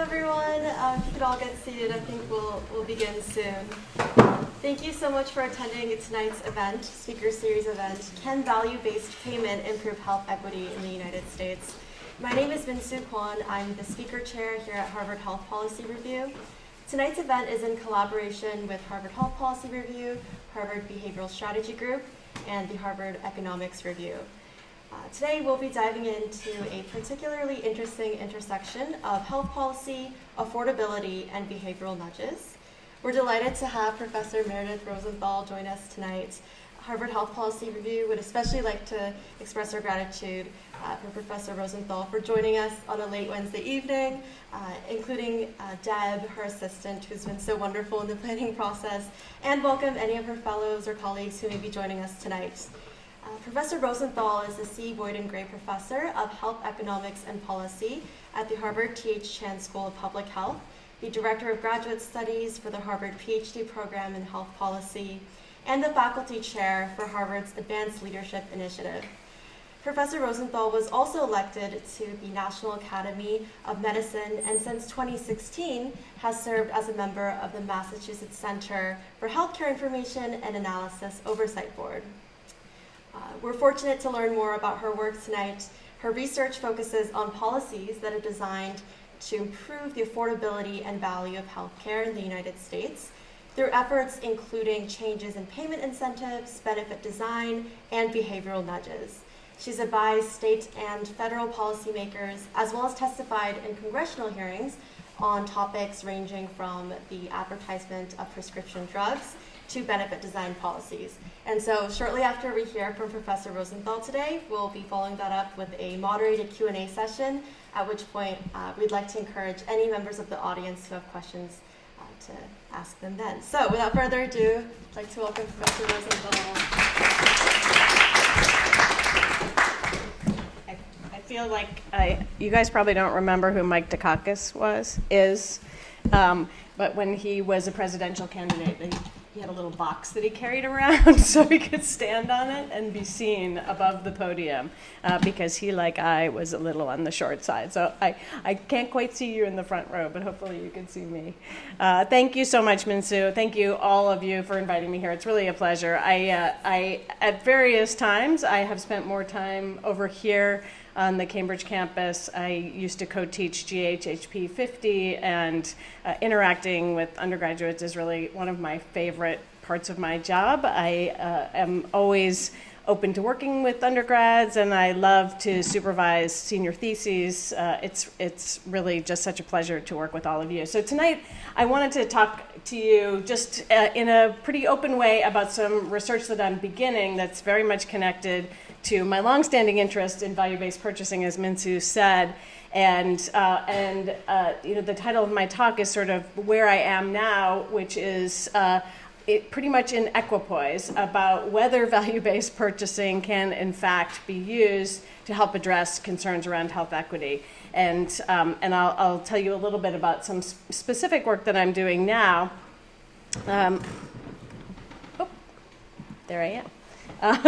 everyone. If you could all get seated, I think we'll begin soon. Thank you so much for attending tonight's event, speaker series event, Can Value-Based Payment Improve Health Equity in the United States? My name is Minsoo Kwon. I'm the speaker chair here at Harvard Health Policy Review. Tonight's event is in collaboration with Harvard Health Policy Review, Harvard Behavioral Strategy Group, and the Harvard Economics Review. Today we'll be diving into a particularly interesting intersection of health policy, affordability, and behavioral nudges. We're delighted to have Professor Meredith Rosenthal join us tonight. Harvard Health Policy Review would especially like to express our gratitude for Professor Rosenthal for joining us on a late Wednesday evening, including Deb, her assistant, who's been so wonderful in the planning process, and welcome any of her fellows or colleagues who may be joining us tonight. Professor Rosenthal is the C. Boyden Gray Professor of Health Economics and Policy at the Harvard T.H. Chan School of Public Health, the Director of Graduate Studies for the Harvard PhD Program in Health Policy, and the Faculty Chair for Harvard's Advanced Leadership Initiative. Professor Rosenthal was also elected to the National Academy of Medicine and since 2016 has served as a member of the Massachusetts Center for Healthcare Information and Analysis Oversight Board. We're fortunate to learn more about her work tonight. Her research focuses on policies that are designed to improve the affordability and value of healthcare in the United States through efforts including changes in payment incentives, benefit design, and behavioral nudges. She's advised state and federal policymakers, as well as testified in congressional hearings on topics ranging from the advertisement of prescription drugs to benefit design policies. And so shortly after we hear from Professor Rosenthal today, we'll be following that up with a moderated Q&A session, at which point we'd like to encourage any members of the audience who have questions to ask them then. So without further ado, I'd like to welcome Professor Rosenthal. I feel like you guys probably don't remember who Mike Dukakis is, but when he was a presidential candidate, he had a little box that he carried around so he could stand on it and be seen above the podium because he, like I, was a little on the short side. So I can't quite see you in the front row, but hopefully you can see me. Thank you so much, Minsoo. Thank you, all of you, for inviting me here. It's really a pleasure. I at various times, I have spent more time over here on the Cambridge campus. I used to co-teach HHPR 50, and interacting with undergraduates is really one of my favorite parts of my job. I am always open to working with undergrads, and I love to supervise senior theses. It's really just such a pleasure to work with all of you. So tonight, I wanted to talk to you just in a pretty open way about some research that I'm beginning that's very much connected to my longstanding interest in value-based purchasing, as Minsoo said, and the title of my talk is sort of where I am now, which is pretty much in equipoise about whether value-based purchasing can in fact be used to help address concerns around health equity, and I'll tell you a little bit about some specific work that I'm doing now. There I am.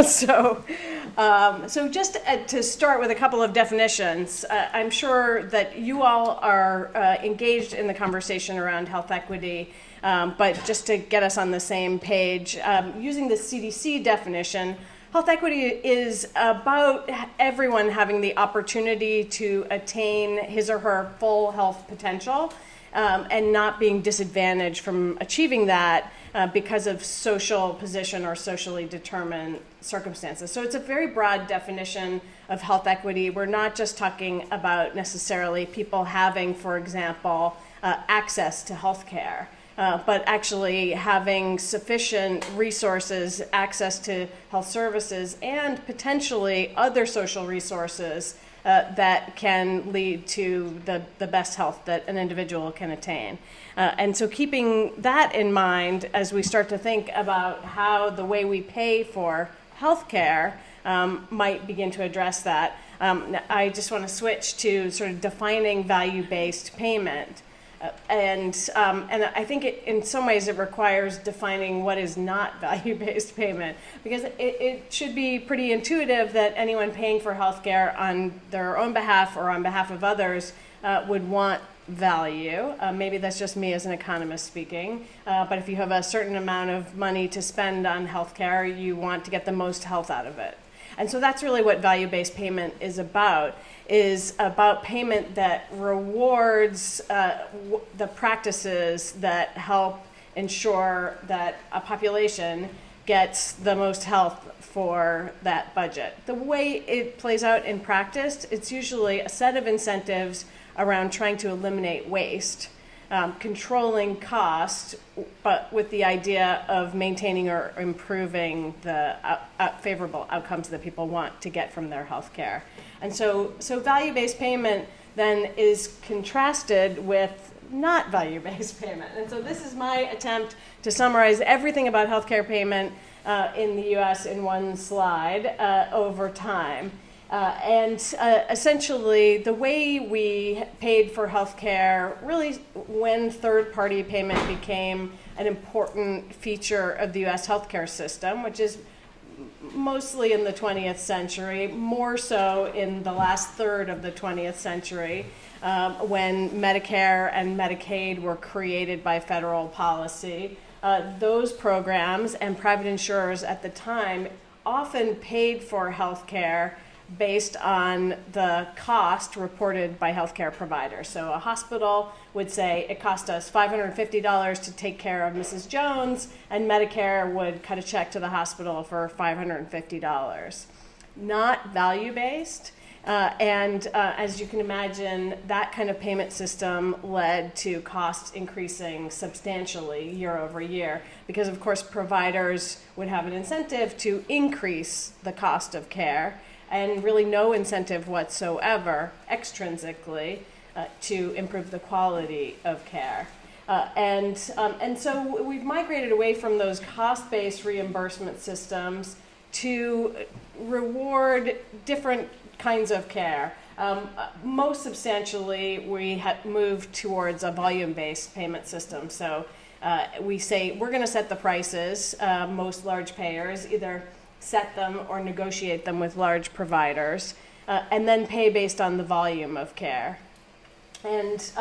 So just to start with a couple of definitions, I'm sure that you all are engaged in the conversation around health equity, but just to get us on the same page, using the CDC definition, health equity is about everyone having the opportunity to attain his or her full health potential and not being disadvantaged from achieving that because of social position or socially determined circumstances. So it's a very broad definition of health equity. We're not just talking about necessarily people having, for example, access to health care, but actually having sufficient resources, access to health services, and potentially other social resources that can lead to the best health that an individual can attain. And so keeping that in mind as we start to think about how the way we pay for healthcare might begin to address that, I just want to switch to sort of defining value-based payment. And I think in some ways it requires defining what is not value-based payment, because it should be pretty intuitive that anyone paying for healthcare on their own behalf or on behalf of others would want value. Maybe that's just me as an economist speaking, but if you have a certain amount of money to spend on healthcare, you want to get the most health out of it. And so that's really what value-based payment is about payment that rewards the practices that help ensure that a population gets the most health for that budget. The way it plays out in practice, it's usually a set of incentives around trying to eliminate waste, controlling cost, but with the idea of maintaining or improving the favorable outcomes that people want to get from their health care. And so value-based payment then is contrasted with not value-based payment. And so this is my attempt to summarize everything about healthcare payment in the US in one slide over time. Essentially, the way we paid for healthcare, really when third-party payment became an important feature of the US healthcare system, which is mostly in the 20th century, more so in the last third of the 20th century, when Medicare and Medicaid were created by federal policy. Those programs and private insurers at the time often paid for healthcare based on the cost reported by healthcare providers. So a hospital would say it cost us $550 to take care of Mrs. Jones, and Medicare would cut a check to the hospital for $550. Not value-based. As you can imagine, that kind of payment system led to costs increasing substantially year over year because, of course, providers would have an incentive to increase the cost of care and really no incentive whatsoever extrinsically to improve the quality of care. And so we've migrated away from those cost-based reimbursement systems to reward different kinds of care. Most substantially, we have moved towards a volume-based payment system. So we say we're going to set the prices. Most large payers either set them or negotiate them with large providers, and then pay based on the volume of care. And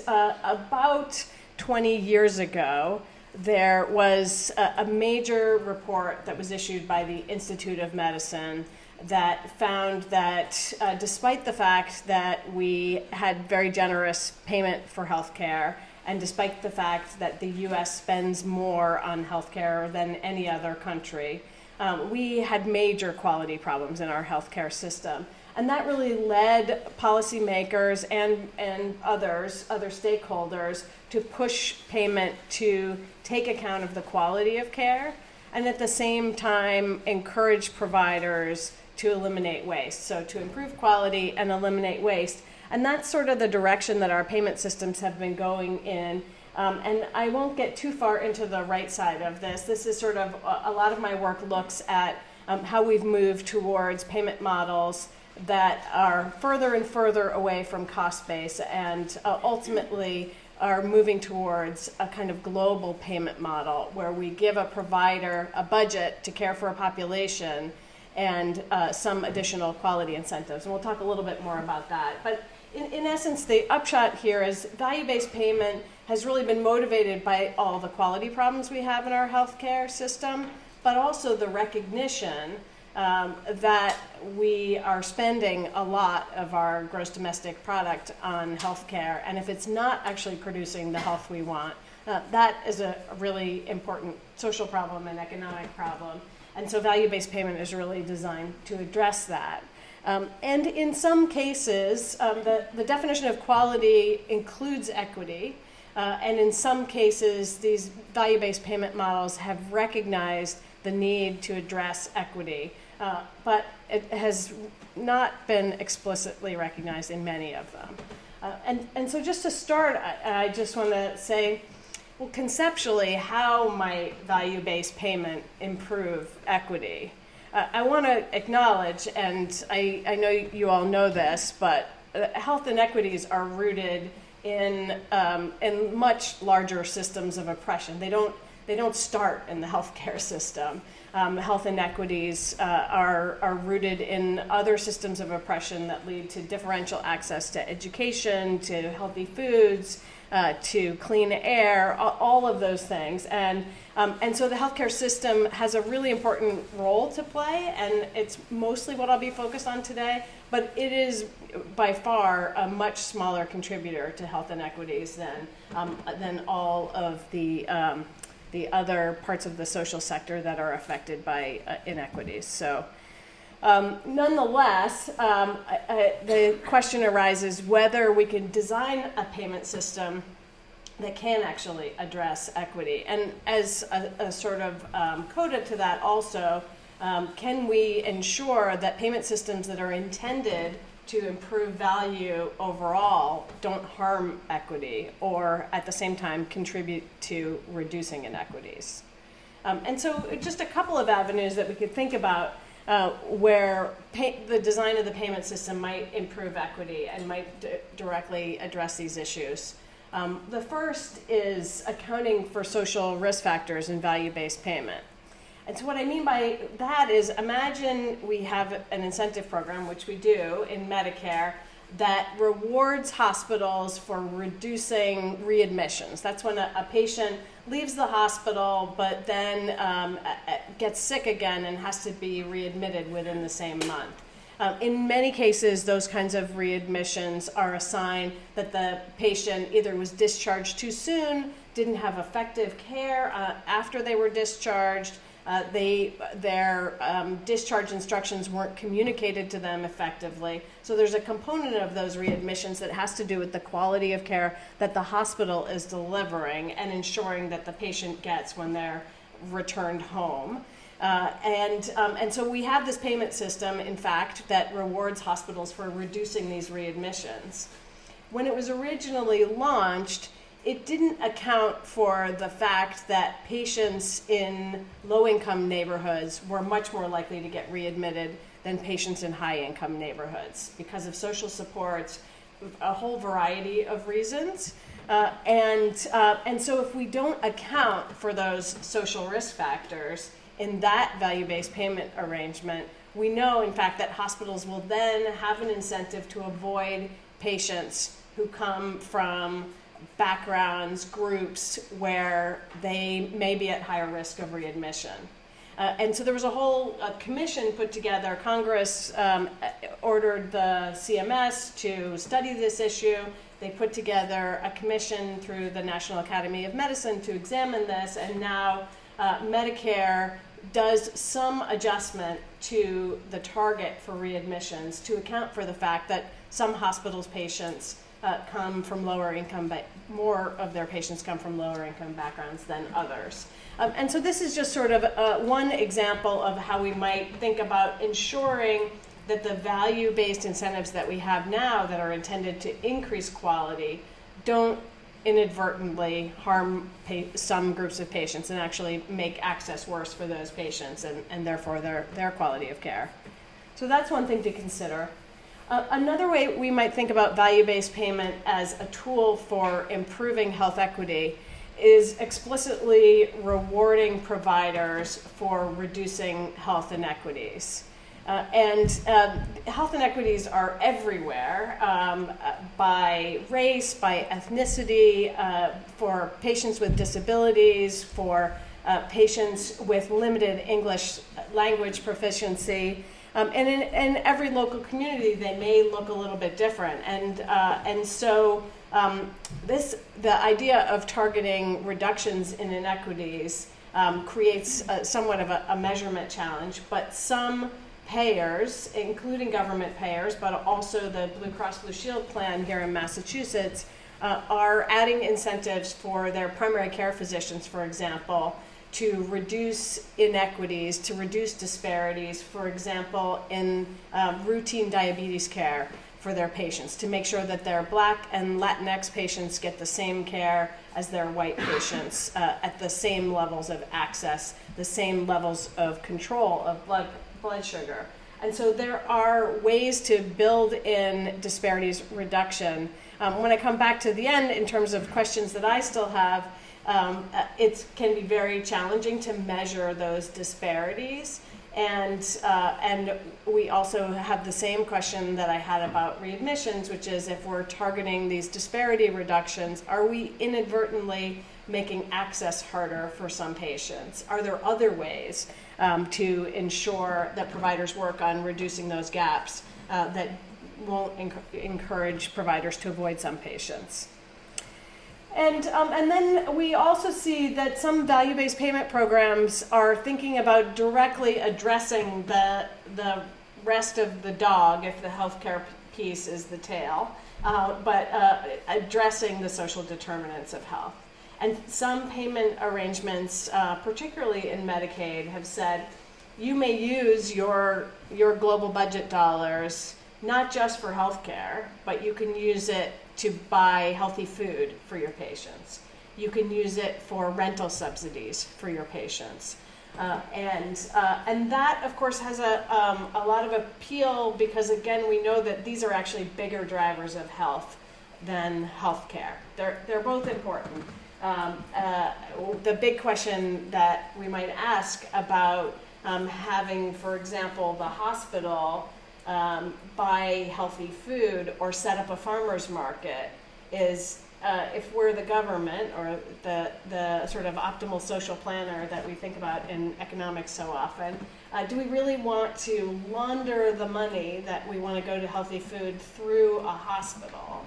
about 20 years ago, there was a major report that was issued by the Institute of Medicine that found that despite the fact that we had very generous payment for healthcare, and despite the fact that the U.S. spends more on healthcare than any other country, we had major quality problems in our healthcare system. And that really led policymakers and other stakeholders to push payment to take account of the quality of care, and at the same time encourage providers to eliminate waste. So to improve quality and eliminate waste. And that's sort of the direction that our payment systems have been going in. And I won't get too far into the right side of this. This is sort of, a lot of my work looks at how we've moved towards payment models that are further and further away from cost base and ultimately are moving towards a kind of global payment model where we give a provider a budget to care for a population and some additional quality incentives. And we'll talk a little bit more about that. But in essence, the upshot here is value-based payment has really been motivated by all the quality problems we have in our healthcare system, but also the recognition that we are spending a lot of our gross domestic product on healthcare, and if it's not actually producing the health we want, that is a really important social problem and economic problem. And so value-based payment is really designed to address that. And in some cases, the definition of quality includes equity. And in some cases, these value-based payment models have recognized the need to address equity. But it has not been explicitly recognized in many of them. And so just to start, I just want to say, well, conceptually, how might value-based payment improve equity? I want to acknowledge, and I know you all know this, but health inequities are rooted in much larger systems of oppression. They they don't start in the healthcare system. Health inequities are rooted in other systems of oppression that lead to differential access to education, to healthy foods, to clean air, all of those things. And so the healthcare system has a really important role to play, and it's mostly what I'll be focused on today, but it is by far a much smaller contributor to health inequities than all of the other parts of the social sector that are affected by inequities. So nonetheless, the question arises whether we can design a payment system that can actually address equity. And as a sort of coda to that also, can we ensure that payment systems that are intended to improve value overall don't harm equity or at the same time contribute to reducing inequities? And so just a couple of avenues that we could think about where the design of the payment system might improve equity and might directly address these issues. The first is accounting for social risk factors in value-based payment. And so what I mean by that is, imagine we have an incentive program, which we do in Medicare, that rewards hospitals for reducing readmissions. That's when a patient leaves the hospital but then gets sick again and has to be readmitted within the same month. In many cases, those kinds of readmissions are a sign that the patient either was discharged too soon, didn't have effective care after they were discharged, their discharge instructions weren't communicated to them effectively. So there's a component of those readmissions that has to do with the quality of care that the hospital is delivering and ensuring that the patient gets when they're returned home. And so we have this payment system, in fact, that rewards hospitals for reducing these readmissions. When it was originally launched, it didn't account for the fact that patients in low-income neighborhoods were much more likely to get readmitted than patients in high-income neighborhoods because of social supports, a whole variety of reasons. And so if we don't account for those social risk factors in that value-based payment arrangement, we know, in fact, that hospitals will then have an incentive to avoid patients who come from backgrounds, groups where they may be at higher risk of readmission. And so there was a whole commission put together. Congress ordered the CMS to study this issue. They put together a commission through the National Academy of Medicine to examine this, and now Medicare does some adjustment to the target for readmissions to account for the fact that some hospitals' patients come from lower income, but more of their patients come from lower income backgrounds than others. And so this is just sort of one example of how we might think about ensuring that the value-based incentives that we have now that are intended to increase quality don't inadvertently harm some groups of patients and actually make access worse for those patients and therefore their quality of care. So that's one thing to consider. Another way we might think about value-based payment as a tool for improving health equity is explicitly rewarding providers for reducing health inequities. Health inequities are everywhere, by race, by ethnicity, for patients with disabilities, for patients with limited English language proficiency. And in every local community, they may look a little bit different. And so the idea of targeting reductions in inequities creates somewhat of a measurement challenge, but some payers, including government payers, but also the Blue Cross Blue Shield plan here in Massachusetts, are adding incentives for their primary care physicians, for example, to reduce inequities, to reduce disparities, for example, in routine diabetes care for their patients, to make sure that their Black and Latinx patients get the same care as their white patients at the same levels of access, the same levels of control of blood sugar. And so there are ways to build in disparities reduction. When I come back to the end in terms of questions that I still have, it can be very challenging to measure those disparities. And we also have the same question that I had about readmissions, which is if we're targeting these disparity reductions, are we inadvertently making access harder for some patients? Are there other ways to ensure that providers work on reducing those gaps that won't encourage providers to avoid some patients? And then we also see that some value-based payment programs are thinking about directly addressing the rest of the dog, if the healthcare piece is the tail, but addressing the social determinants of health. And some payment arrangements, particularly in Medicaid, have said you may use your global budget dollars not just for healthcare, but you can use it to buy healthy food for your patients. You can use it for rental subsidies for your patients. And that, of course, has a lot of appeal because, again, we know that these are actually bigger drivers of health than healthcare. They're both important. The big question that we might ask about having, for example, the hospital buy healthy food or set up a farmer's market is if we're the government or the sort of optimal social planner that we think about in economics so often, do we really want to launder the money that we want to go to healthy food through a hospital?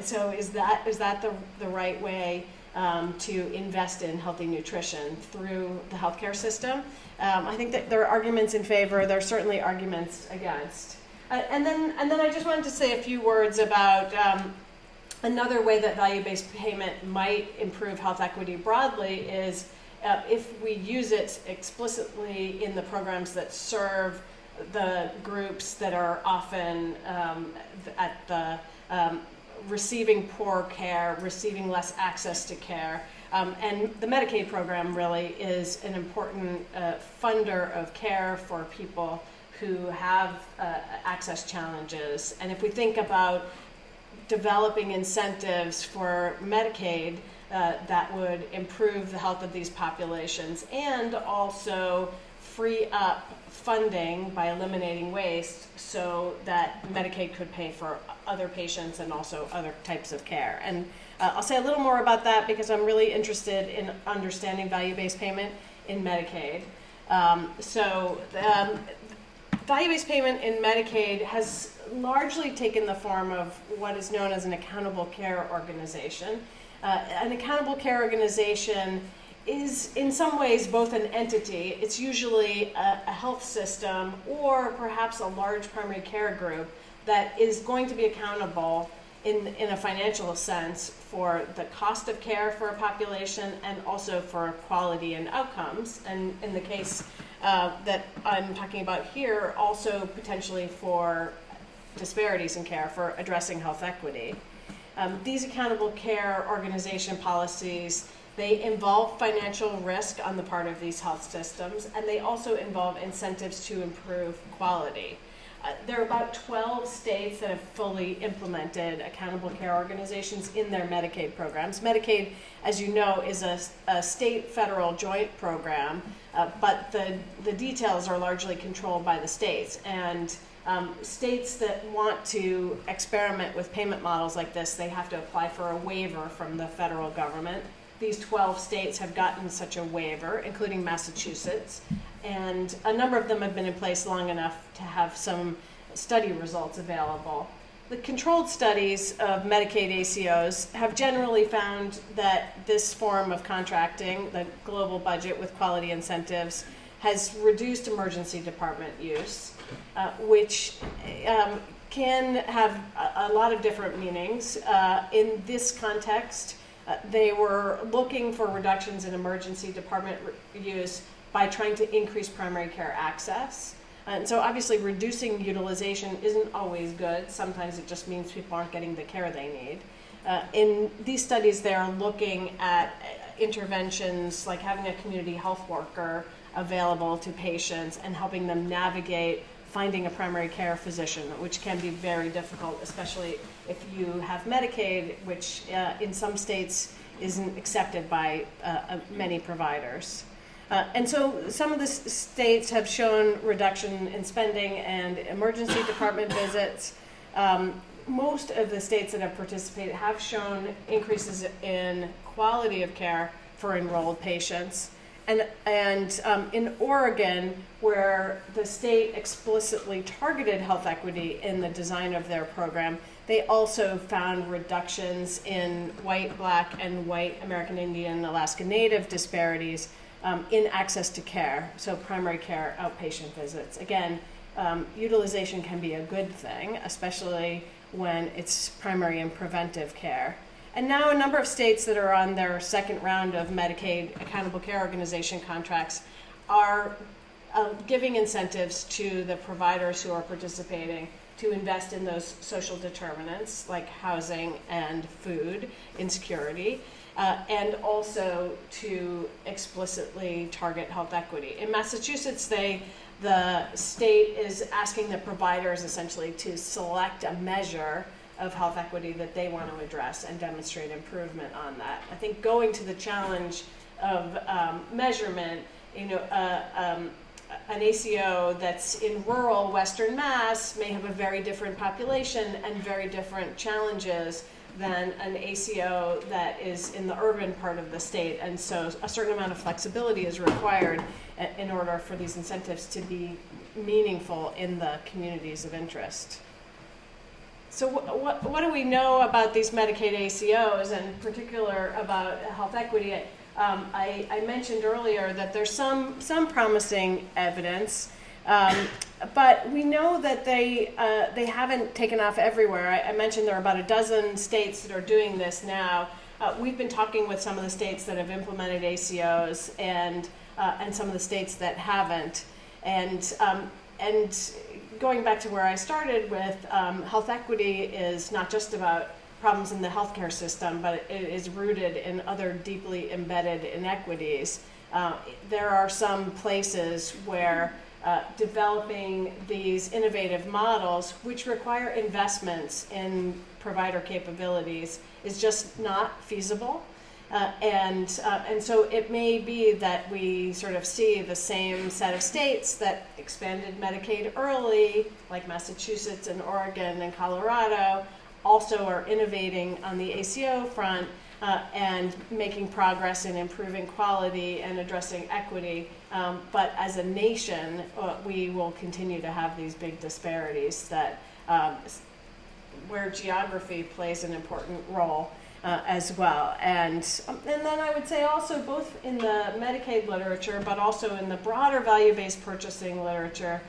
So is that the right way to invest in healthy nutrition through the healthcare system? I think that there are arguments in favor. There are certainly arguments against. And then I just wanted to say a few words about another way that value-based payment might improve health equity broadly is if we use it explicitly in the programs that serve the groups that are often at the receiving poor care, receiving less access to care. And the Medicaid program really is an important funder of care for people who have access challenges. And if we think about developing incentives for Medicaid that would improve the health of these populations and also free up funding by eliminating waste so that Medicaid could pay for other patients and also other types of care. And I'll say a little more about that because I'm really interested in understanding value-based payment in Medicaid. Value-based payment in Medicaid has largely taken the form of what is known as an accountable care organization. An accountable care organization is in some ways both an entity. It's usually a health system or perhaps a large primary care group that is going to be accountable in a financial sense for the cost of care for a population and also for quality and outcomes. And in the case that I'm talking about here, also potentially for disparities in care, for addressing health equity. These accountable care organization policies, they involve financial risk on the part of these health systems, and they also involve incentives to improve quality. There are about 12 states that have fully implemented accountable care organizations in their Medicaid programs. Medicaid, as you know, is a state-federal joint program, but the details are largely controlled by the states. And states that want to experiment with payment models like this, they have to apply for a waiver from the federal government. These 12 states have gotten such a waiver, including Massachusetts, and a number of them have been in place long enough to have some study results available. The controlled studies of Medicaid ACOs have generally found that this form of contracting, the global budget with quality incentives, has reduced emergency department use, which can have a lot of different meanings. In this context, they were looking for reductions in emergency department use by trying to increase primary care access. And so obviously reducing utilization isn't always good. Sometimes it just means people aren't getting the care they need. In these studies, they're looking at interventions like having a community health worker available to patients and helping them navigate finding a primary care physician, which can be very difficult, especially if you have Medicaid, which in some states isn't accepted by many providers. And so some of the states have shown reduction in spending and emergency department visits. Most of the states that have participated have shown increases in quality of care for enrolled patients. And in Oregon, where the state explicitly targeted health equity in the design of their program, they also found reductions in white, Black, and white American Indian, Alaska Native disparities in access to care, so primary care outpatient visits. Again, utilization can be a good thing, especially when it's primary and preventive care. And now a number of states that are on their second round of Medicaid accountable care organization contracts are giving incentives to the providers who are participating to invest in those social determinants like housing and food insecurity, and also to explicitly target health equity. In Massachusetts, the state is asking the providers essentially to select a measure of health equity that they want to address and demonstrate improvement on that. I think going to the challenge of measurement, an ACO that's in rural Western Mass may have a very different population and very different challenges than an ACO that is in the urban part of the state. And so a certain amount of flexibility is required in order for these incentives to be meaningful in the communities of interest. So what do we know about these Medicaid ACOs, and in particular about health equity? I mentioned earlier that there's some promising evidence, but we know that they haven't taken off everywhere. I mentioned there are about a dozen states that are doing this now. We've been talking with some of the states that have implemented ACOs and some of the states that haven't, and going back to where I started with, health equity is not just about problems in the healthcare system, but it is rooted in other deeply embedded inequities. There are some places where developing these innovative models, which require investments in provider capabilities, is just not feasible. And so it may be that we sort of see the same set of states that expanded Medicaid early, like Massachusetts and Oregon and Colorado, also are innovating on the ACO front and making progress in improving quality and addressing equity. But as a nation, we will continue to have these big disparities that where geography plays an important role. As well. And then I would say also both in the Medicaid literature, but also in the broader value-based purchasing literature,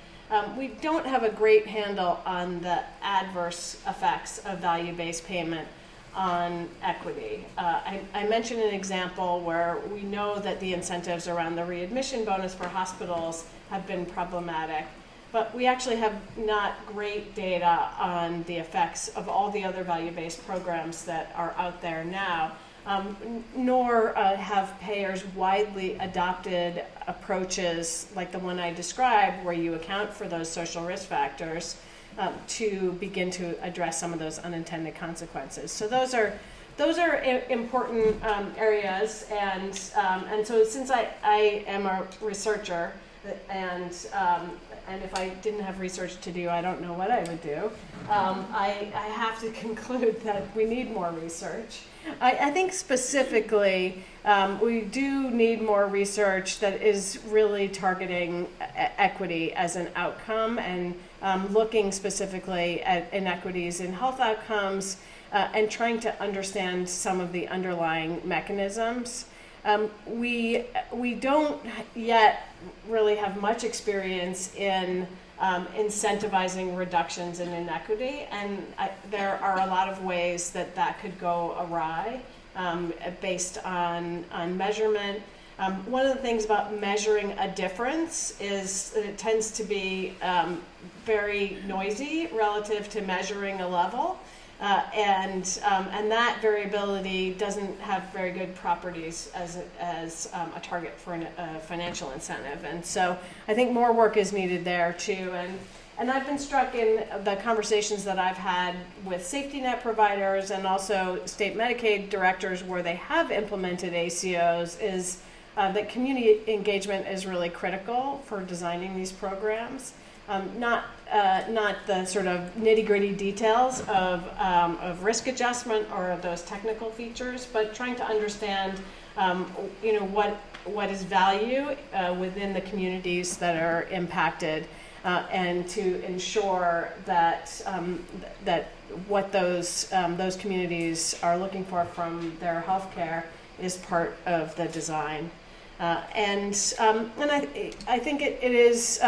we don't have a great handle on the adverse effects of value-based payment on equity. I mentioned an example where we know that the incentives around the readmission bonus for hospitals have been problematic. But we actually have not great data on the effects of all the other value-based programs that are out there now, nor have payers widely adopted approaches like the one I described, where you account for those social risk factors to begin to address some of those unintended consequences. So those are important areas, and so since I am a researcher, and if I didn't have research to do, I don't know what I would do. I have to conclude that we need more research. I think specifically we do need more research that is really targeting equity as an outcome and looking specifically at inequities in health outcomes and trying to understand some of the underlying mechanisms. We don't yet really have much experience in incentivizing reductions in inequity, and there are a lot of ways that could go awry based on measurement. One of the things about measuring a difference is that it tends to be very noisy relative to measuring a level. And that variability doesn't have very good properties as a target for a financial incentive. And so I think more work is needed there too. And I've been struck in the conversations that I've had with safety net providers and also state Medicaid directors where they have implemented ACOs is that community engagement is really critical for designing these programs. Not the sort of nitty-gritty details of risk adjustment or those technical features, but trying to understand, what is value within the communities that are impacted, and to ensure that that what those communities are looking for from their healthcare is part of the design. And I think it is.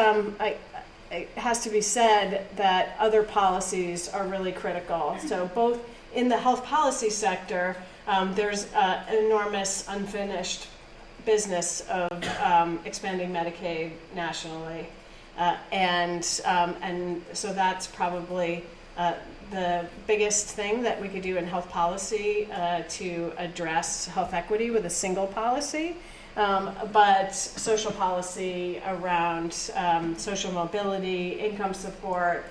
It has to be said that other policies are really critical. So both in the health policy sector, there's an enormous unfinished business of expanding Medicaid nationally, and so that's probably the biggest thing that we could do in health policy to address health equity with a single policy. But social policy around social mobility, income support,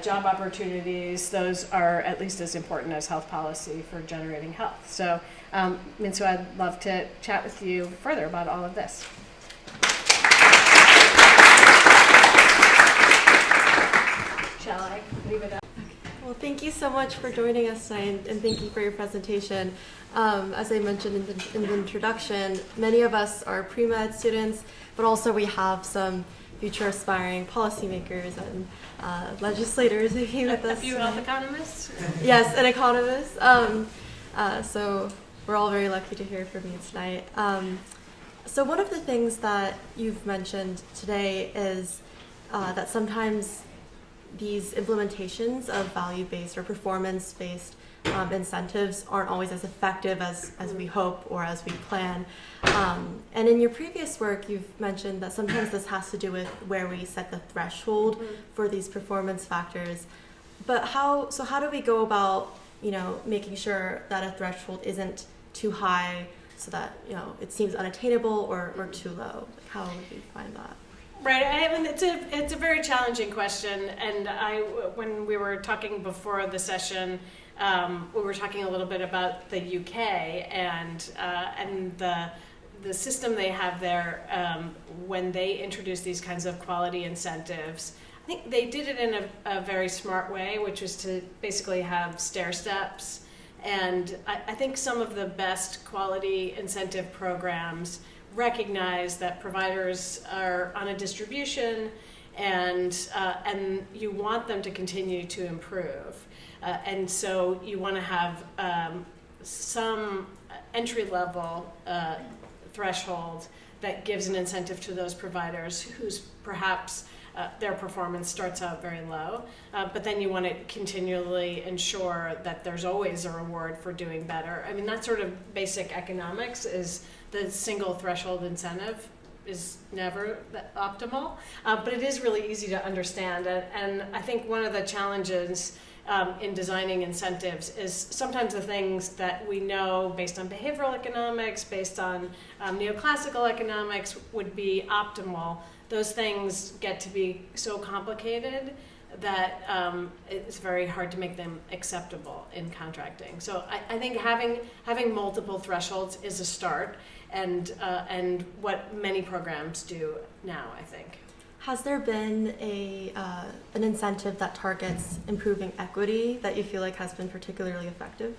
job opportunities, those are at least as important as health policy for generating health. So, Minsoo, I'd love to chat with you further about all of this. Shall I leave it up? Well, thank you so much for joining us tonight, and thank you for your presentation. As I mentioned in the introduction, many of us are pre-med students, but also we have some future aspiring policymakers and legislators who came with us. A few health economists? Yes, and economists. So we're all very lucky to hear from you tonight. So one of the things that you've mentioned today is that sometimes these implementations of value-based or performance-based incentives aren't always as effective as we hope or as we plan. And in your previous work, you've mentioned that sometimes this has to do with where we set the threshold for these performance factors. But how do we go about, making sure that a threshold isn't too high so that, it seems unattainable or too low? How would you find that? Right. I mean, it's a very challenging question, and when we were talking before the session, we were talking a little bit about the UK and the system they have there when they introduce these kinds of quality incentives. I think they did it in a very smart way, which was to basically have stair steps. And I think some of the best quality incentive programs recognize that providers are on a distribution, and you want them to continue to improve, and so you want to have some entry-level threshold that gives an incentive to those providers whose perhaps their performance starts out very low, but then you want to continually ensure that there's always a reward for doing better. I mean, that sort of basic economics is the single threshold incentive is never optimal, but it is really easy to understand. And I think one of the challenges in designing incentives is sometimes the things that we know based on behavioral economics, based on neoclassical economics would be optimal. Those things get to be so complicated that it's very hard to make them acceptable in contracting. So I think having multiple thresholds is a start, and what many programs do now, I think. Has there been an incentive that targets improving equity that you feel like has been particularly effective?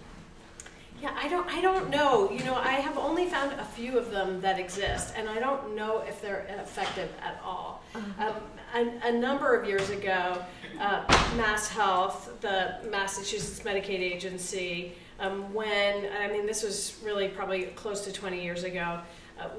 Yeah, I don't know. I have only found a few of them that exist, and I don't know if they're effective at all. A number of years ago, Mass Health, the Massachusetts Medicaid Agency, this was really probably close to 20 years ago,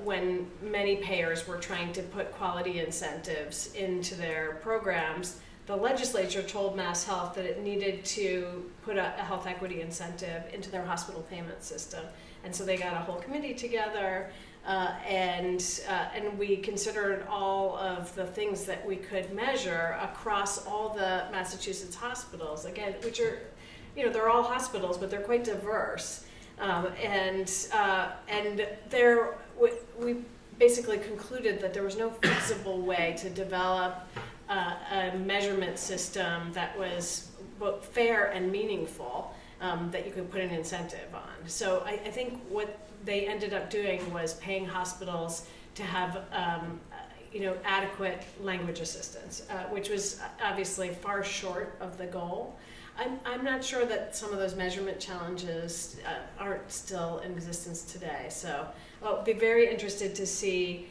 when many payers were trying to put quality incentives into their programs, the legislature told Mass Health that it needed to put a health equity incentive into their hospital payment system. And so they got a whole committee together, and we considered all of the things that we could measure across all the Massachusetts hospitals, again, which are, they're all hospitals, but they're quite diverse. We basically concluded that there was no feasible way to develop a measurement system that was both fair and meaningful, that you could put an incentive on. So I think what they ended up doing was paying hospitals to have adequate language assistance, which was obviously far short of the goal. I'm not sure that some of those measurement challenges aren't still in existence today. So I'll be very interested to see,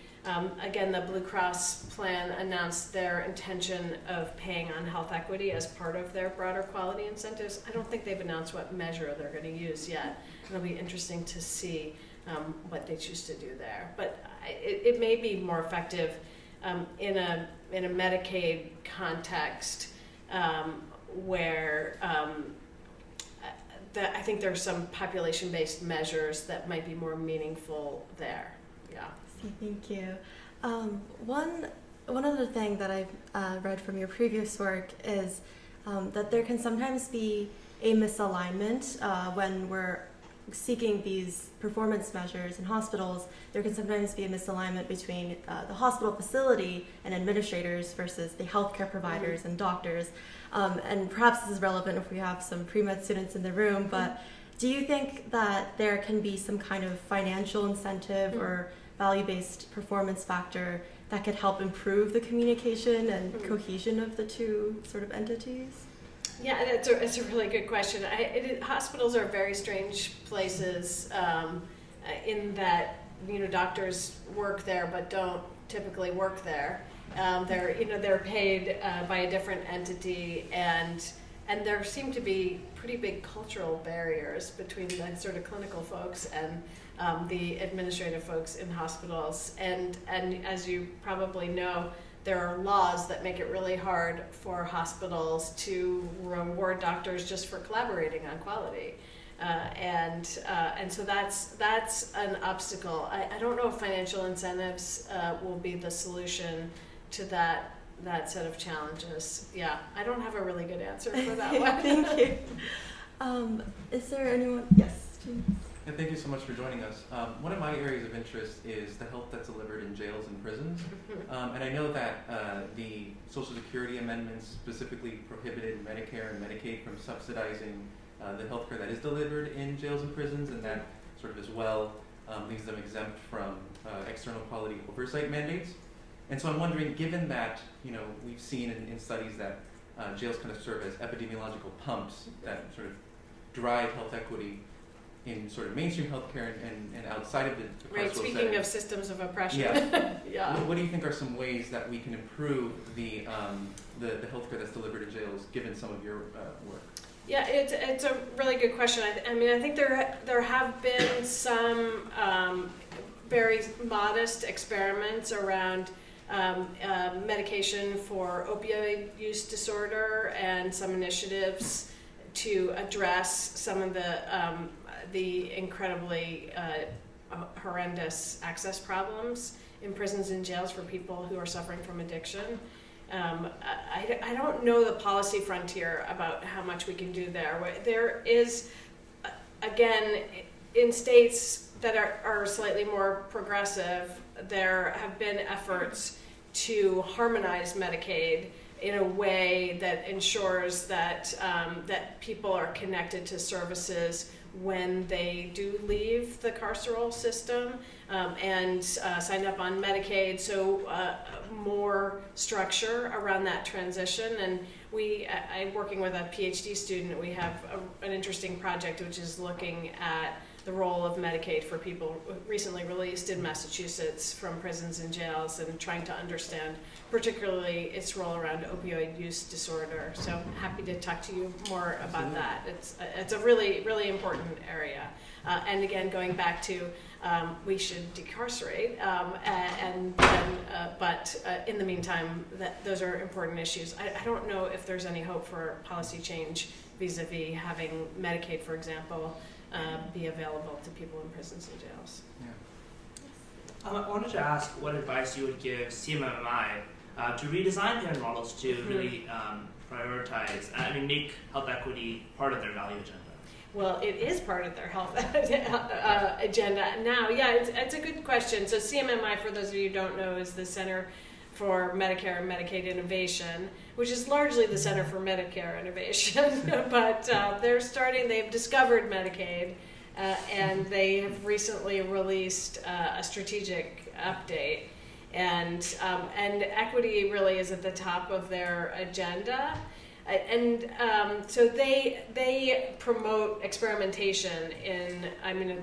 again, the Blue Cross plan announced their intention of paying on health equity as part of their broader quality incentives. I don't think they've announced what measure they're going to use yet. It'll be interesting to see what they choose to do there. But it may be more effective in a Medicaid context, where I think there's some population-based measures that might be more meaningful there. Yeah. Thank you. One other thing that I've read from your previous work is that there can sometimes be a misalignment when we're seeking these performance measures in hospitals. There can sometimes be a misalignment between the hospital facility and administrators versus the healthcare providers and doctors. And perhaps this is relevant if we have some pre-med students in the room, but do you think that there can be some kind of financial incentive or value-based performance factor that could help improve the communication and cohesion of the two sort of entities? Yeah, it's a really good question. Hospitals are very strange places in that doctors work there but don't typically work there. They're paid by a different entity, and there seem to be pretty big cultural barriers between the sort of clinical folks and the administrative folks in hospitals. And as you probably know, there are laws that make it really hard for hospitals to reward doctors just for collaborating on quality. And so that's an obstacle. I don't know if financial incentives will be the solution to that set of challenges. Yeah, I don't have a really good answer for that one. Thank you. Is there anyone? Yes, James. And thank you so much for joining us. One of my areas of interest is the health that's delivered in jails and prisons. And I know that the Social Security amendments specifically prohibited Medicare and Medicaid from subsidizing the healthcare that is delivered in jails and prisons, and that sort of as well leaves them exempt from external quality oversight mandates. And so I'm wondering, given that we've seen in studies that jails kind of serve as epidemiological pumps that sort of drive health equity in sort of mainstream healthcare and outside of the right. Speaking setting. Of systems of oppression, yeah. Yeah. What do you think are some ways that we can improve the healthcare that's delivered in jails, given some of your work? Yeah, it's a really good question. I think there have been some very modest experiments around medication for opioid use disorder and some initiatives to address some of the incredibly horrendous access problems in prisons and jails for people who are suffering from addiction. I don't know the policy frontier about how much we can do there. There is, again, in states that are slightly more progressive, there have been efforts to harmonize Medicaid in a way that ensures that that people are connected to services when they do leave the carceral system and sign up on Medicaid. So more structure around that transition. And I'm working with a PhD student. We have an interesting project which is looking at the role of Medicaid for people recently released in Massachusetts from prisons and jails, and trying to understand particularly its role around opioid use disorder. So happy to talk to you more about that. It's a really, really important area. And again, going back to we should decarcerate, but in the meantime, those are important issues. I don't know if there's any hope for policy change vis-a-vis having Medicaid, for example, be available to people in prisons and jails. Yeah. I wanted to ask what advice you would give CMMI to redesign payment models to really prioritize, make health equity part of their value agenda. Well, it is part of their health agenda now. Yeah, it's a good question. So CMMI, for those of you who don't know, is the Center for Medicare and Medicaid Innovation, which is largely the Center for Medicare Innovation, but they've discovered Medicaid, and they have recently released a strategic update. And equity really is at the top of their agenda. So they promote experimentation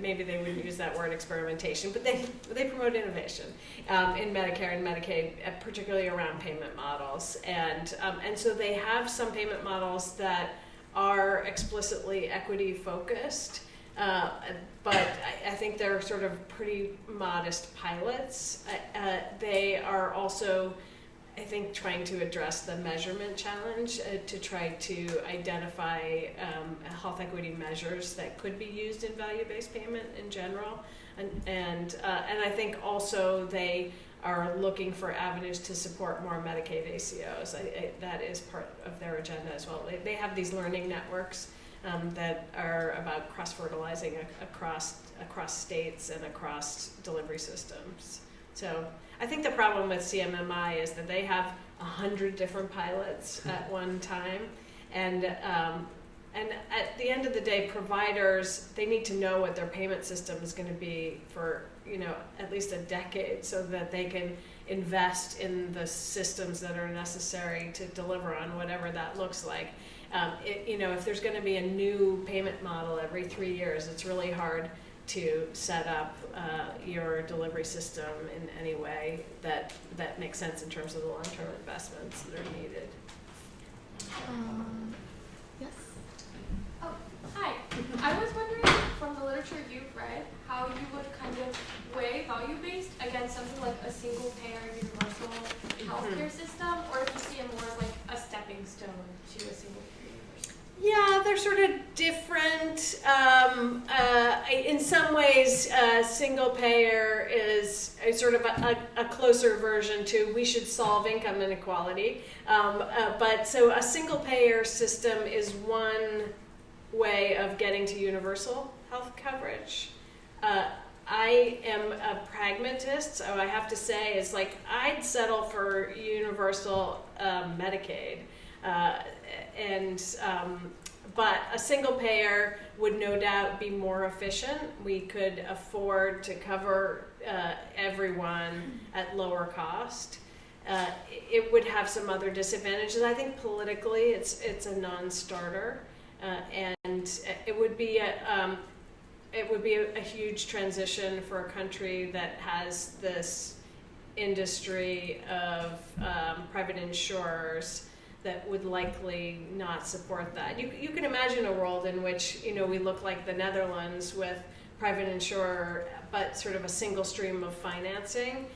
maybe they wouldn't use that word experimentation, but they promote innovation in Medicare and Medicaid, particularly around payment models. And so they have some payment models that are explicitly equity focused, but I think they're sort of pretty modest pilots. They are also, I think, trying to address the measurement challenge to try to identify health equity measures that could be used in value-based payment in general, and I think also they are looking for avenues to support more Medicaid ACOs. That is part of their agenda as well. They have these learning networks that are about cross-fertilizing across states and across delivery systems. So I think the problem with CMMI is that they have 100 different pilots at one time, and at the end of the day, providers, they need to know what their payment system is going to be for at least a decade, so that they can invest in the systems that are necessary to deliver on whatever that looks like. If there's going to be a new payment model every 3 years, it's really hard to set up your delivery system in any way that makes sense in terms of the long-term investments that are needed. Yes. Oh, hi. I was wondering from the literature you've read how you would kind of weigh value-based against something like a single-payer universal healthcare system, or if you see it more as like a stepping stone to a single-payer universal. Yeah, they're sort of different. In some ways, single payer is sort of a closer version to we should solve income inequality. But so a single payer system is one way of getting to universal health coverage. I am a pragmatist, so I have to say, it's like I'd settle for universal Medicaid. But a single payer would no doubt be more efficient. We could afford to cover everyone at lower cost. It would have some other disadvantages. I think politically it's a non-starter, and it would be a huge transition for a country that has this industry of private insurers that would likely not support that. You can imagine a world in which we look like the Netherlands with private insurer, but sort of a single stream of financing.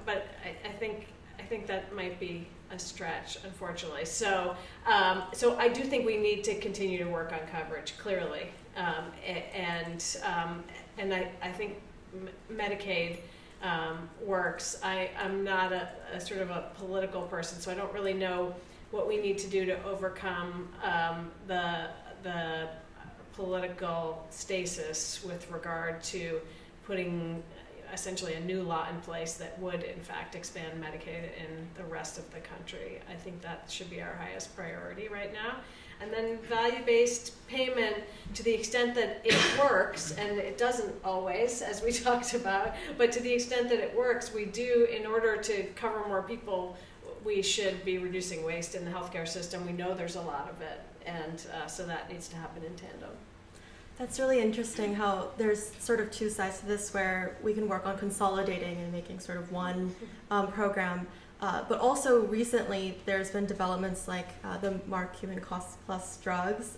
But I think that might be a stretch, unfortunately. So I do think we need to continue to work on coverage, clearly, and I think Medicaid works. I'm not a sort of a political person, so I don't really know what we need to do to overcome the political stasis with regard to putting essentially a new law in place that would in fact expand Medicaid in the rest of the country. I think that should be our highest priority right now. And then value-based payment, to the extent that it works, and it doesn't always, as we talked about, but to the extent that it works, we do, in order to cover more people, we should be reducing waste in the healthcare system. We know there's a lot of it, and so that needs to happen in tandem. That's really interesting how there's sort of two sides to this, where we can work on consolidating and making sort of one program. But also recently there's been developments like the Mark Human Cost Plus drugs,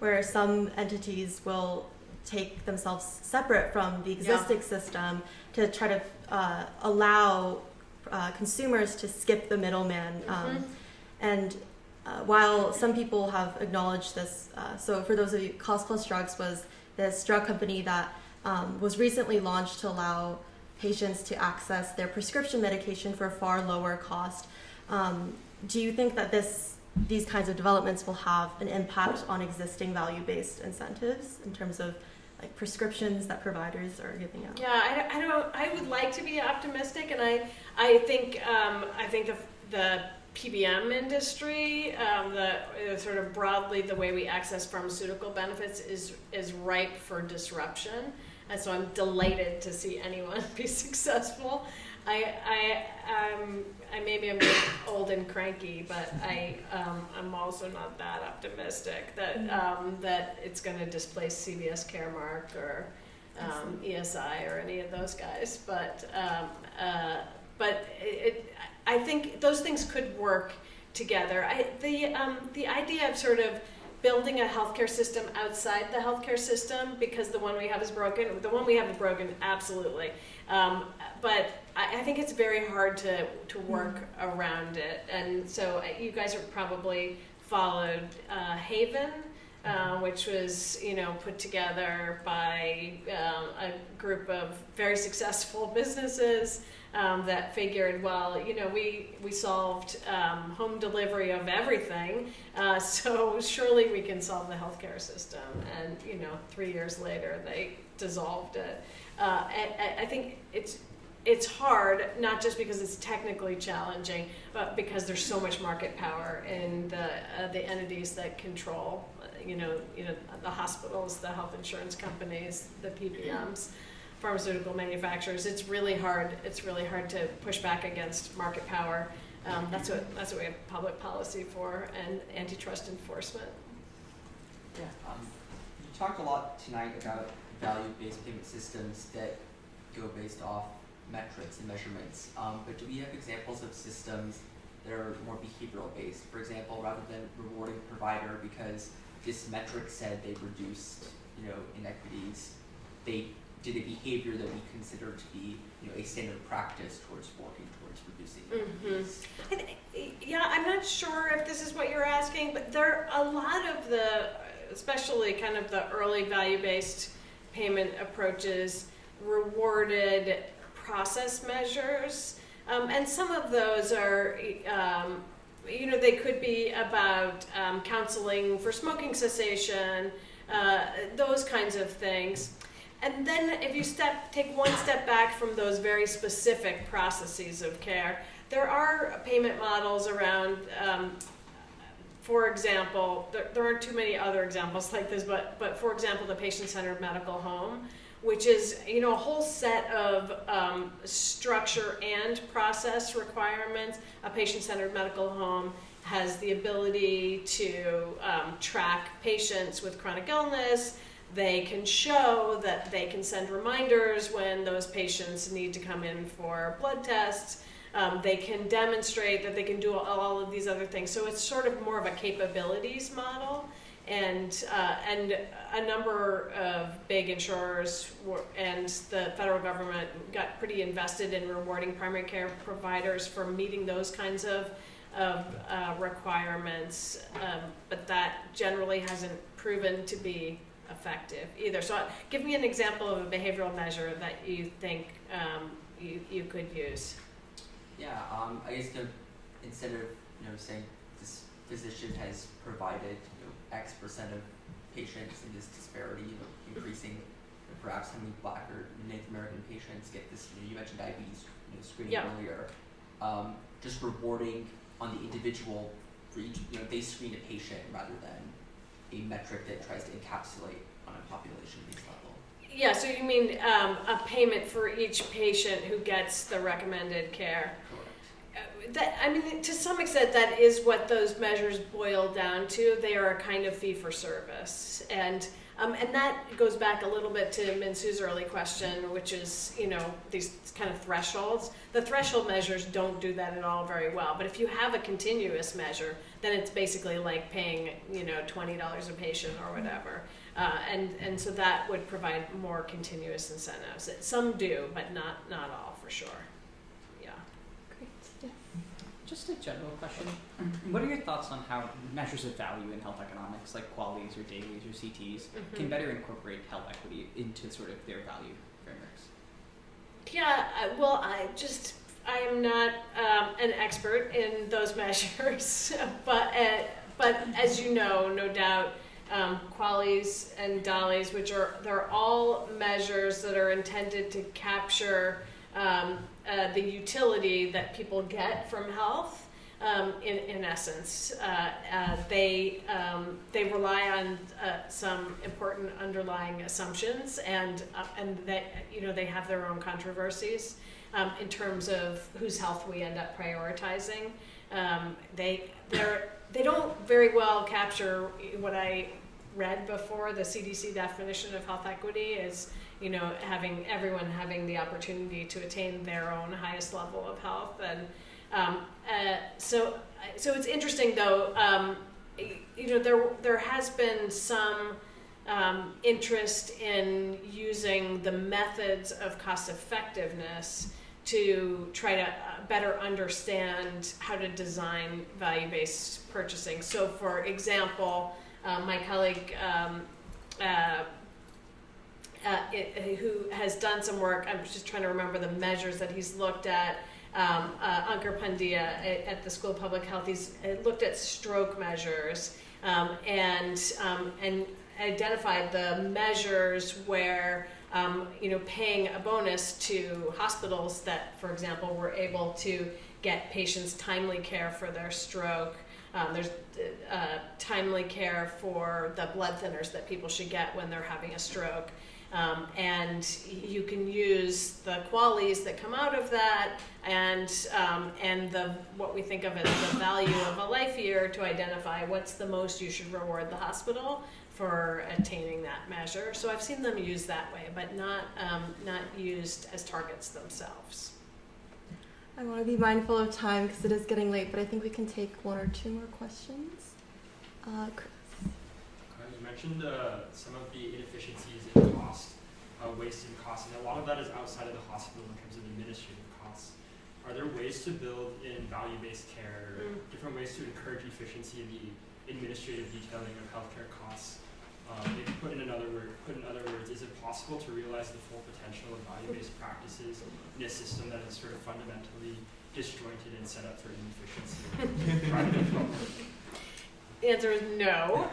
where some entities will take themselves separate from the existing system to try to allow consumers to skip the middleman. And while some people have acknowledged this, so for those of you, Cost Plus Drugs was this drug company that was recently launched to allow patients to access their prescription medication for a far lower cost. Do you think that these kinds of developments will have an impact on existing value-based incentives in terms of like prescriptions that providers are giving out? Yeah, I would like to be optimistic, and I think the PBM industry, the sort of broadly the way we access pharmaceutical benefits is ripe for disruption, and so I'm delighted to see anyone be successful. Maybe I'm getting old and cranky, but I'm also not that optimistic that it's going to displace CVS Caremark or ESI or any of those guys. But I think those things could work together. The idea of sort of building a healthcare system outside the healthcare system because the one we have is broken. The one we have is broken, absolutely. But I think it's very hard to work around it. And so you guys have probably followed Haven, which was put together by a group of very successful businesses that figured, well, we solved home delivery of everything, so surely we can solve the healthcare system. And 3 years later, they dissolved it. I think it's hard, not just because it's technically challenging, but because there's so much market power in the entities that control, the hospitals, the health insurance companies, the PBMs, pharmaceutical manufacturers. It's really hard to push back against market power. That's what we have public policy for, and antitrust enforcement. Yeah. You talked a lot tonight about value-based payment systems that go based off metrics and measurements. But do we have examples of systems that are more behavioral based? For example, rather than rewarding a provider because this metric said they reduced, inequities, they did a behavior that we consider to be, a standard practice towards working towards reducing inequities. Yeah, I'm not sure if this is what you're asking, but there are a lot of especially kind of the early value-based payment approaches rewarded process measures, and some of those are, they could be about counseling for smoking cessation, those kinds of things. And then if you take one step back from those very specific processes of care, there are payment models around, for example, there aren't too many other examples like this, but for example, the patient-centered medical home, which is a whole set of structure and process requirements. A patient-centered medical home has the ability to track patients with chronic illness. They can show that they can send reminders when those patients need to come in for blood tests. They can demonstrate that they can do all of these other things. So it's sort of more of a capabilities model. And a number of big insurers and the federal government got pretty invested in rewarding primary care providers for meeting those kinds of requirements, but that generally hasn't proven to be effective either. So give me an example of a behavioral measure that you think you could use. Yeah, I guess instead of saying this physician has provided X percent of patients in this disparity, increasing perhaps how many Black or Native American patients get this. You mentioned diabetes screening earlier. Just rewarding on the individual for each. They screen a patient rather than a metric that tries to encapsulate on a population-based level. Yeah, so you mean a payment for each patient who gets the recommended care. To some extent, that is what those measures boil down to. They are a kind of fee for service, and that goes back a little bit to Minsoo's early question, which is these kind of thresholds. The threshold measures don't do that at all very well. But if you have a continuous measure, then it's basically like paying $20 a patient or whatever, and so that would provide more continuous incentives. Some do, but not all for sure. Just a general question. What are your thoughts on how measures of value in health economics, like qualities or dailies or CTs, can better incorporate health equity into sort of their value frameworks? Yeah, well, I am not an expert in those measures, but as you know, no doubt, QALYs and DALYs, which they're all measures that are intended to capture the utility that people get from health. In essence, they rely on some important underlying assumptions, and they have their own controversies in terms of whose health we end up prioritizing. They don't very well capture what I read before. The CDC definition of health equity is, having everyone having the opportunity to attain their own highest level of health. And so it's interesting though. There has been some interest in using the methods of cost effectiveness to try to better understand how to design value-based purchasing. So, for example, my colleague who has done some work, I'm just trying to remember the measures that he's looked at, Ankur Pandya at the School of Public Health, he's looked at stroke measures and identified the measures where paying a bonus to hospitals that, for example, were able to get patients timely care for their stroke. There's timely care for the blood thinners that people should get when they're having a stroke. And you can use the QALYs that come out of that and what we think of as the value of a life year to identify what's the most you should reward the hospital for attaining that measure. So I've seen them used that way, but not used as targets themselves. I want to be mindful of time because it is getting late, but I think we can take one or two more questions. Chris. You mentioned some of the inefficiencies in cost, waste and cost, and a lot of that is outside of the hospital in terms of administrative costs. Are there ways to build in value-based care, different ways to encourage efficiency in the administrative detailing of healthcare costs? Maybe put in other words, is it possible to realize the full potential of value-based practices in a system that is sort of fundamentally disjointed and set up for inefficiency? The answer is no.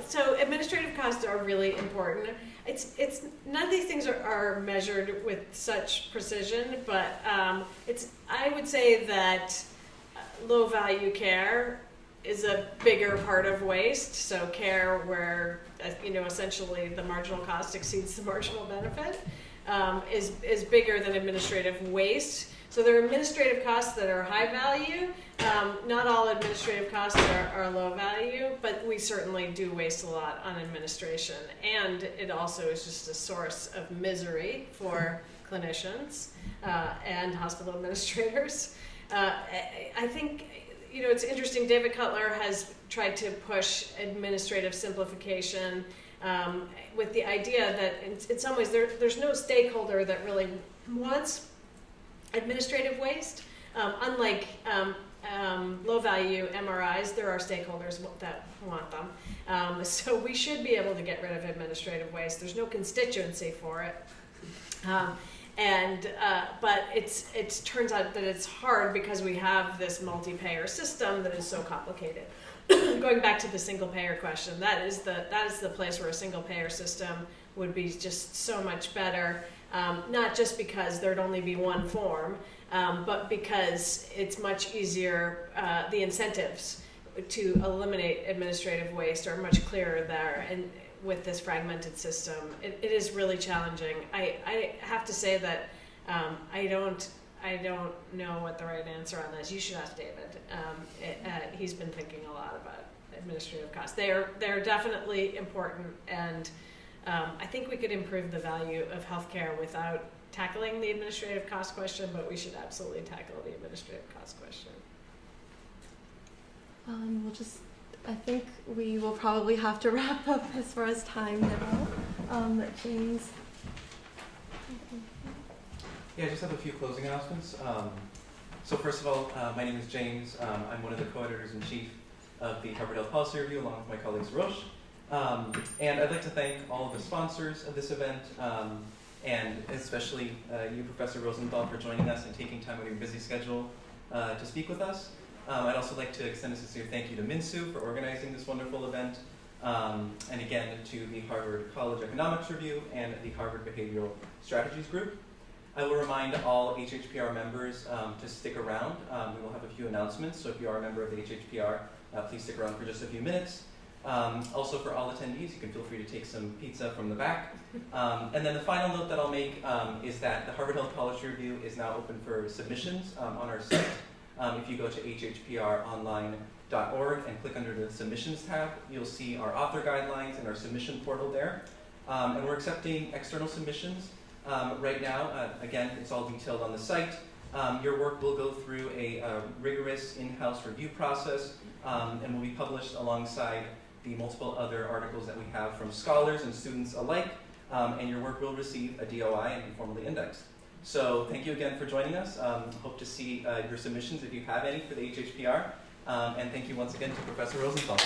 So administrative costs are really important. It's none of these things are measured with such precision, but I would say that low value care is a bigger part of waste. So care where essentially the marginal cost exceeds the marginal benefit is bigger than administrative waste. So there are administrative costs that are high value. Not all administrative costs are low value, but we certainly do waste a lot on administration. And it also is just a source of misery for clinicians and hospital administrators. I think, it's interesting, David Cutler has tried to push administrative simplification with the idea that in some ways there's no stakeholder that really wants administrative waste. Unlike low-value MRIs, there are stakeholders that want them. So we should be able to get rid of administrative waste. There's no constituency for it. But it turns out that it's hard because we have this multi-payer system that is so complicated. Going back to the single-payer question, that is the place where a single-payer system would be just so much better. Not just because there'd only be one form, but because it's much easier, the incentives to eliminate administrative waste are much clearer there. And with this fragmented system, it is really challenging. I have to say that I don't know what the right answer on this. You should ask David. He's been thinking a lot about administrative costs. They're definitely important, and I think we could improve the value of healthcare without tackling the administrative cost question, but we should absolutely tackle the administrative cost question. I think we will probably have to wrap up as far as time now. James. Yeah, I just have a few closing announcements. So first of all, my name is James. I'm one of the co-editors-in-chief of the Harvard Health Policy Review, along with my colleagues Roche. And I'd like to thank all of the sponsors of this event, and especially you, Professor Rosenthal, for joining us and taking time out of your busy schedule to speak with us. I'd also like to extend a sincere thank you to Minsoo for organizing this wonderful event, and again to the Harvard College Economics Review and the Harvard Behavioral Strategies Group. I will remind all HHPR members to stick around. We will have a few announcements, so if you are a member of the HHPR, please stick around for just a few minutes. Also for all attendees, you can feel free to take some pizza from the back. And then the final note that I'll make is that the Harvard Health Policy Review is now open for submissions on our site. If you go to hhpronline.org and click under the submissions tab, you'll see our author guidelines and our submission portal there. And we're accepting external submissions right now. Again, it's all detailed on the site. Your work will go through a rigorous in-house review process and will be published alongside the multiple other articles that we have from scholars and students alike, and your work will receive a DOI and be formally indexed. So thank you again for joining us. Hope to see your submissions if you have any for the HHPR, and thank you once again to Professor Rosenthal.